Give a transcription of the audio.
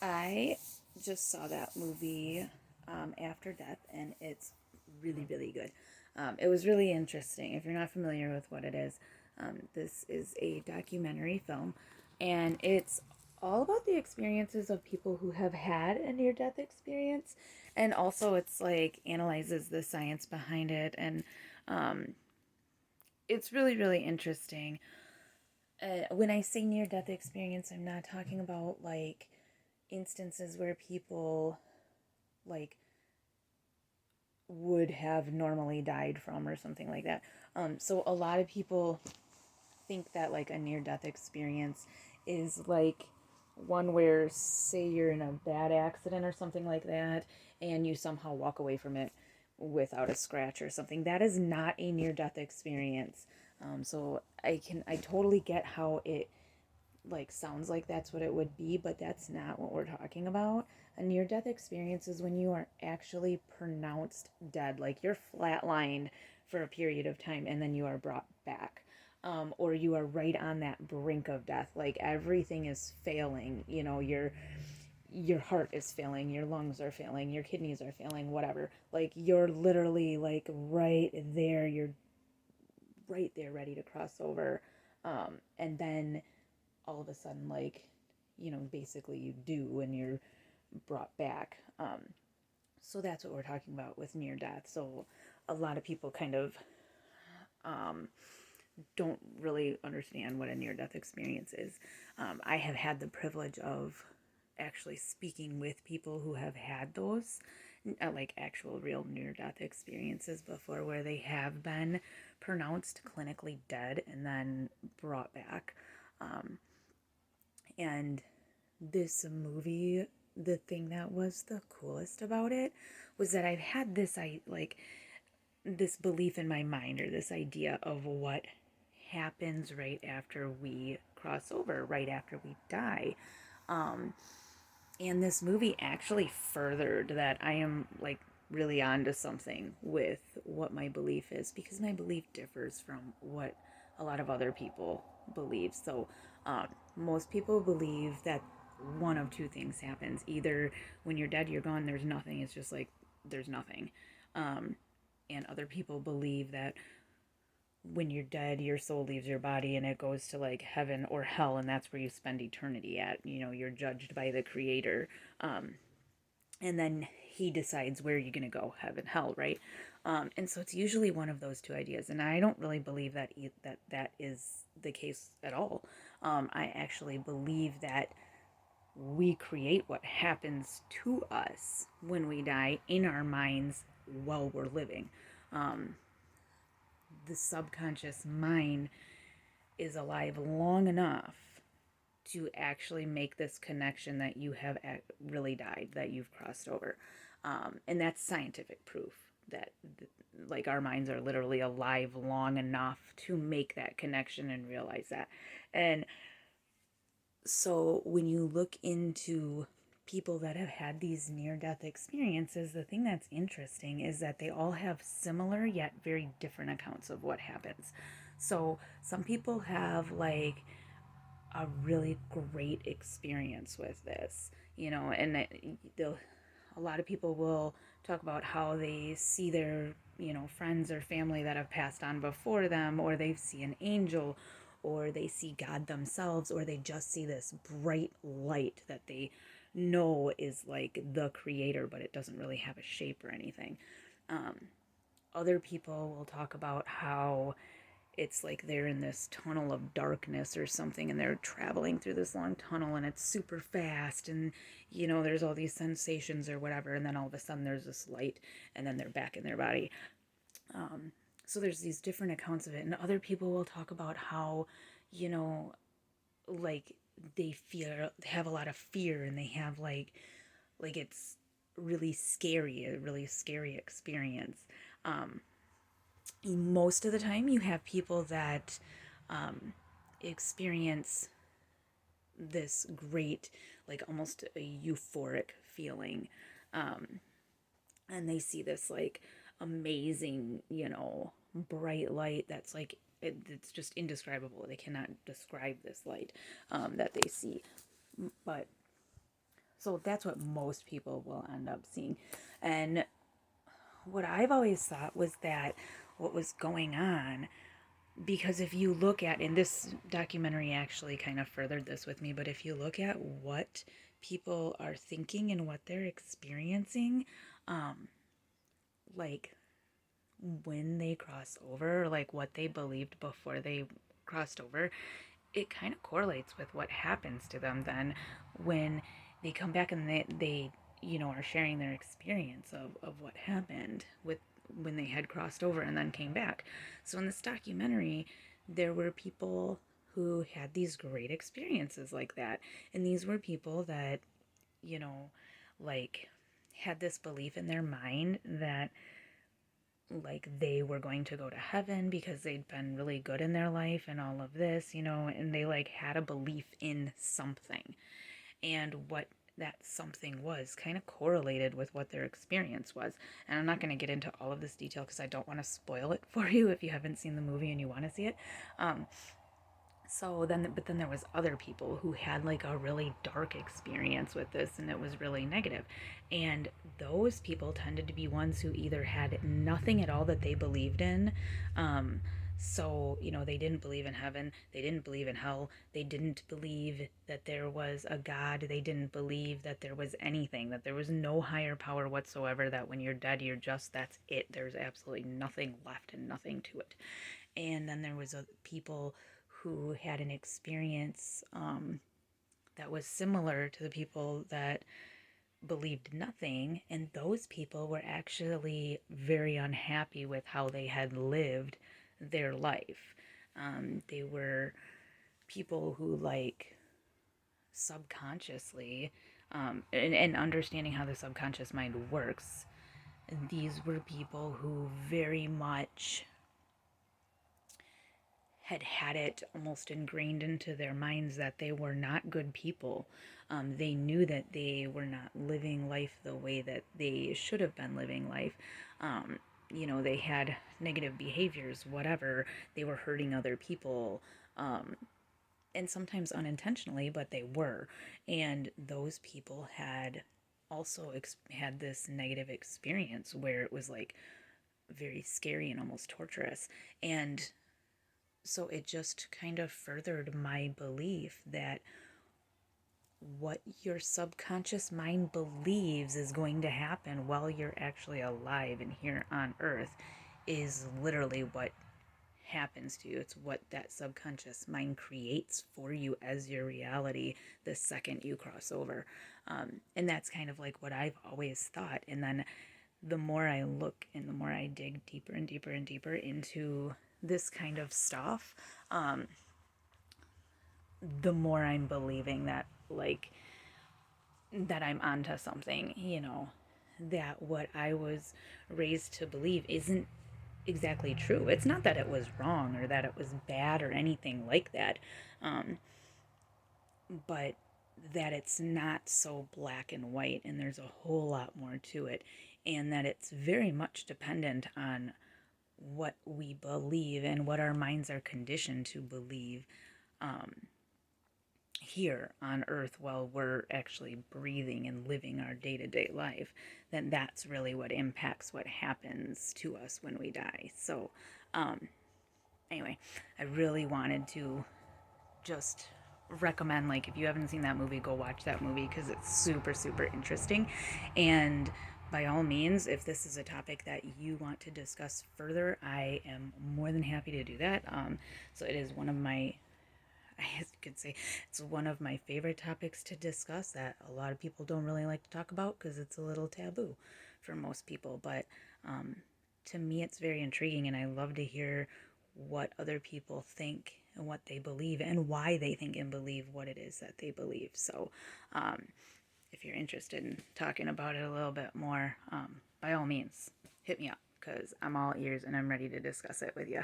I just saw that movie After Death, and it's really, really good. It was really interesting. If you're not familiar with what it is, this is a documentary film, and it's all about the experiences of people who have had a near death experience, and also it's like analyzes the science behind it, and um, it's really, really interesting. When I say near death experience, I'm not talking about like instances where people like would have normally died from or something like that. So a lot of people think that like a near death experience is like one where, say, you're in a bad accident or something like that, and you somehow walk away from it without a scratch or something. That is not a near death experience. So I totally get how it like sounds like that's what it would be, but that's not what we're talking about. A near death experience is when you are actually pronounced dead, like you're flatlined for a period of time and then you are brought back. Or you are right on that brink of death, like everything is failing, your heart is failing, your lungs are failing, your kidneys are failing, whatever, like you're literally like right there, you're right there ready to cross over. And then all of a sudden, like, basically you do and you're brought back. So that's what we're talking about with near death. So a lot of people kind of um, don't really understand what a near death experience is. I have had the privilege of actually speaking with people who have had those like actual real near death experiences before, where they have been pronounced clinically dead and then brought back. Um, and this movie, the thing that was the coolest about it was that I've had this belief in my mind, or this idea of what happens right after we cross over, right after we die. Um, and this movie actually furthered that. I am like really onto something with what my belief is, because my belief differs from what a lot of other people believe. So, most people believe that one of two things happens. Either when you're dead, you're gone, there's nothing, it's just like there's nothing. Um, and other people believe that when you're dead, your soul leaves your body and it goes to like heaven or hell, and that's where you spend eternity at. You're judged by the creator. Um, and then he decides where you're going to go, heaven, hell, right? And so it's usually one of those two ideas. And I don't really believe that is the case at all. I actually believe that we create what happens to us when we die in our minds while we're living. Um, the subconscious mind is alive long enough to actually make this connection that you have really died, that you've crossed over. And that's scientific proof that, like, our minds are literally alive long enough to make that connection and realize that. And so when you look into people that have had these near death experiences, the thing that's interesting is that they all have similar yet very different accounts of what happens. So some people have like a really great experience with this, and they'll, a lot of people will talk about how they see their, friends or family that have passed on before them, or they see an angel, or they see God themselves, or they just see this bright light that they know is like the creator, but it doesn't really have a shape or anything. Um, Other people will talk about how it's like they're in this tunnel of darkness or something, and they're traveling through this long tunnel and it's super fast, and there's all these sensations or whatever, and then all of a sudden there's this light, and then they're back in their body. um, so there's these different accounts of it, and other people will talk about how, you know like they have a lot of fear, and they have like it's really scary, a really scary experience. um, Most of the time you have people that um, experience this great, like almost a euphoric feeling, um, and they see this like amazing, bright light that's like it's just indescribable. They cannot describe this light that they see. But So that's what most people will end up seeing. And what I've always thought was that what was going on, because if you look at, and this documentary actually kind of furthered this with me, but if you look at what people are thinking and what they're experiencing, um, like when they cross over, like what they believed before they crossed over, it kind of correlates with what happens to them then when they come back and they are sharing their experience of what happened with when they had crossed over and then came back. So in this documentary, there were people who had these great experiences like that. And these were people that, you know, like had this belief in their mind that like they were going to go to heaven because they'd been really good in their life and all of this, and they like had a belief in something. And what that something was kind of correlated with what their experience was. And I'm not going to get into all of this detail because I don't want to spoil it for you if you haven't seen the movie and you want to see it. Um, but then there was other people who had like a really dark experience with this and it was really negative. And those people tended to be ones who either had nothing at all that they believed in. They didn't believe in heaven, they didn't believe in hell, they didn't believe that there was a God, they didn't believe that there was anything, that there was no higher power whatsoever, that when you're dead, that's it. There's absolutely nothing left and nothing to it. And then there was people who had an experience that was similar to the people that believed nothing, and those people were actually very unhappy with how they had lived their life. They were people who, like, subconsciously, and understanding how the subconscious mind works, these were people who very much had it almost ingrained into their minds that they were not good people. They knew that they were not living life the way that they should have been living life. They had negative behaviors, whatever. They were hurting other people, and sometimes unintentionally, but they were. And those people had also had this negative experience where it was like very scary and almost torturous. And so it just kind of furthered my belief that what your subconscious mind believes is going to happen while you're actually alive and here on earth is literally what happens to you. It's what that subconscious mind creates for you as your reality the second you cross over. And that's kind of like what I've always thought. And then the more I look and the more I dig deeper and deeper and deeper into this kind of stuff, the more I'm believing that, like, that I'm onto something, that what I was raised to believe isn't exactly true. It's not that it was wrong or that it was bad or anything like that, um, but that it's not so black and white and there's a whole lot more to it, and that it's very much dependent on what we believe and what our minds are conditioned to believe um, here on earth while we're actually breathing and living our day-to-day life, then that's really what impacts what happens to us when we die. So anyway, I really wanted to just recommend, like, if you haven't seen that movie, go watch that movie because it's super super interesting. And by all means, if this is a topic that you want to discuss further, I am more than happy to do that. So it is one of my, I guess you could say, it's one of my favorite topics to discuss that a lot of people don't really like to talk about because it's a little taboo for most people. But to me, it's very intriguing, and I love to hear what other people think and what they believe and why they think and believe what it is that they believe. So, if you're interested in talking about it a little bit more, by all means, hit me up because I'm all ears and I'm ready to discuss it with you.